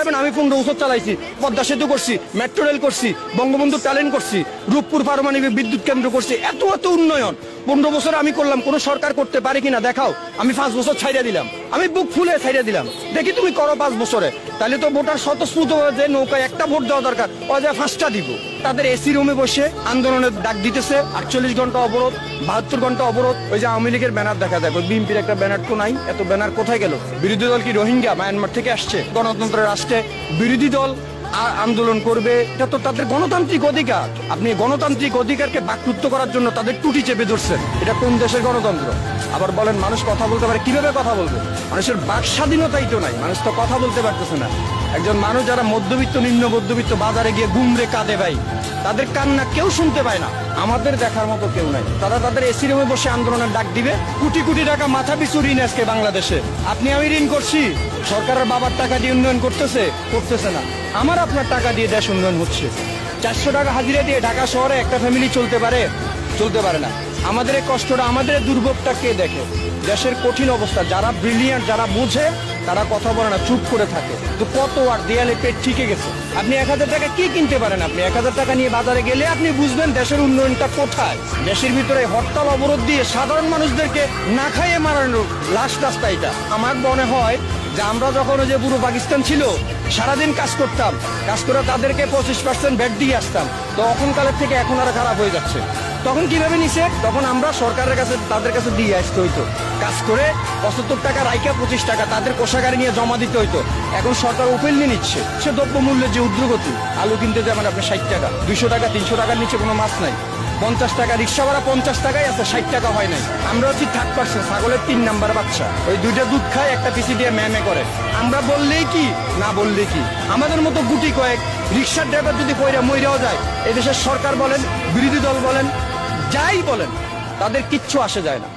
পারবেন আমি 15 বছর চালাইছি, পদ্মা সেতু করছি, মেট্রো রেল করছি, বঙ্গবন্ধু ট্যালেন্ট করছি, রূপপুর পারমাণবিক বিদ্যুৎ কেন্দ্র করছি, এত এত উন্নয়ন 15 বছর আমি করলাম। কোন সরকার করতে পারে কিনা দেখাও। আমি 5 বছর ছাইড়া দিলাম, আমি বুক ফুলে ছাইড়া দিলাম, দেখি তুমি করো 5 বছরে। তাহলে তো ভোটার স্বতঃস্ফূর্ত যে নৌকায় একটা ভোট দেওয়া দরকার, ও যা 5টা দিব। তাদের এসি রুমে বসে আন্দোলনের ডাক দিতেছে, 48 ঘন্টা অবরোধ, 72 ঘন্টা অবরোধ। ওই যে আওয়ামী লীগের ব্যানার দেখা যায়, বিএনপির একটা ব্যানার তো নাই, এত ব্যানার কোথায় গেল? বিরোধী দল কি রোহিঙ্গা মায়ানমার থেকে আসছে? গণতন্ত্রের রাষ্ট্রে বিরোধী দল আন্দোলন করবে, এটা তো তাদের গণতান্ত্রিক অধিকার। আপনি গণতান্ত্রিক অধিকারকে বাকরুদ্ধ করার জন্য তাদের টুটি চেপে ধরছেন। এটা কোন দেশের গণতন্ত্র? আবার বলেন মানুষ কথা বলতে পারে, কিভাবে কথা বলবে? মানুষের বাক স্বাধীনতাই তো নাই, মানুষ তো কথা বলতে পারতেছে না। একজন মানুষ যারা মধ্যবিত্ত নিম্ন মধ্যবিত্ত বাজারে গিয়ে গুমরে কাঁদে ভাই, তাদের কান্না কেউ শুনতে পায় না, আমাদের দেখার মতো কেউ নাই। তারা তাদের এসি রুমে বসে আন্দোলনের ডাক দিবে। কোটি কোটি টাকা মাথা পিছু ঋণ আজকে বাংলাদেশে। আপনি আমি ঋণ করছি, সরকারের বাবার টাকা দিয়ে উন্নয়ন করতেছে না। আমার আপনার টাকা দিয়ে দেশ উন্নয়ন হচ্ছে। 400 টাকা হাজিরা দিয়ে ঢাকা শহরে একটা ফ্যামিলি চলতে পারে না। আমাদের এই কষ্টটা, আমাদের দুর্ভোগটা কে দেখে? দেশের কঠিন অবস্থা, যারা ব্রিলিয়ান্ট, যারা বুঝে, তারা কথা বলে না, চুপ করে থাকে। তো কত আর দেয়ালে পেট ঠিকে গেছে। আপনি 1000 টাকা কি কিনতে পারেন? আপনি 1000 টাকা নিয়ে বাজারে গেলে আপনি বুঝবেন দেশের উন্নয়নটা কোথায়। দেশের ভিতরে হরতাল অবরোধ দিয়ে সাধারণ মানুষদেরকে না খাইয়ে মারানোর লাস্ট রাস্তা এটা। আমার মনে হয় যে আমরা যখন ওই যে পুরো পাকিস্তান ছিল, সারাদিন কাজ করতাম, কাজ করে তাদেরকে 25% ভ্যাট দিয়ে আসতাম, তো তখনকালের থেকে এখন আরো খারাপ হয়ে যাচ্ছে। তখন কিভাবে নিছে? তখন আমরা সরকারের কাছে তাদের কাছে দিয়ে আসতে হইতো, কাজ করে 75 টাকা রাইকা 25 টাকা তাদের কোষাগারে নিয়ে জমা দিতে হইতো। এখন সরকার ওপেন নিয়ে নিচ্ছে। সে দ্রব্য মূল্যের যে ঊর্ধ্বগতি, আলু কিনতে যাবেন আপনি 60 টাকা, 200 টাকা, 300 টাকার নিচে কোনো মাছ নাই। 50 টাকা রিক্সা ভাড়া 50 টাকাই আছে, 60 টাকা হয় নাই। আমরা হচ্ছি 3rd, ছাগলের 3 নাম্বার বাচ্চা। ওই 2টা দুধ খায়, একটা পিসি দিয়ে ম্যামে করে। আমরা বললেই কি, না বললেই কি। আমাদের মতো গুটি কয়েক রিক্সার ড্রাইভার যদি কইরা মইরাও যায়, এদেশের সরকার বলেন, বিরোধী দল বলেন, যাই বলেন, তাদের কিচ্ছু আসে যায় না।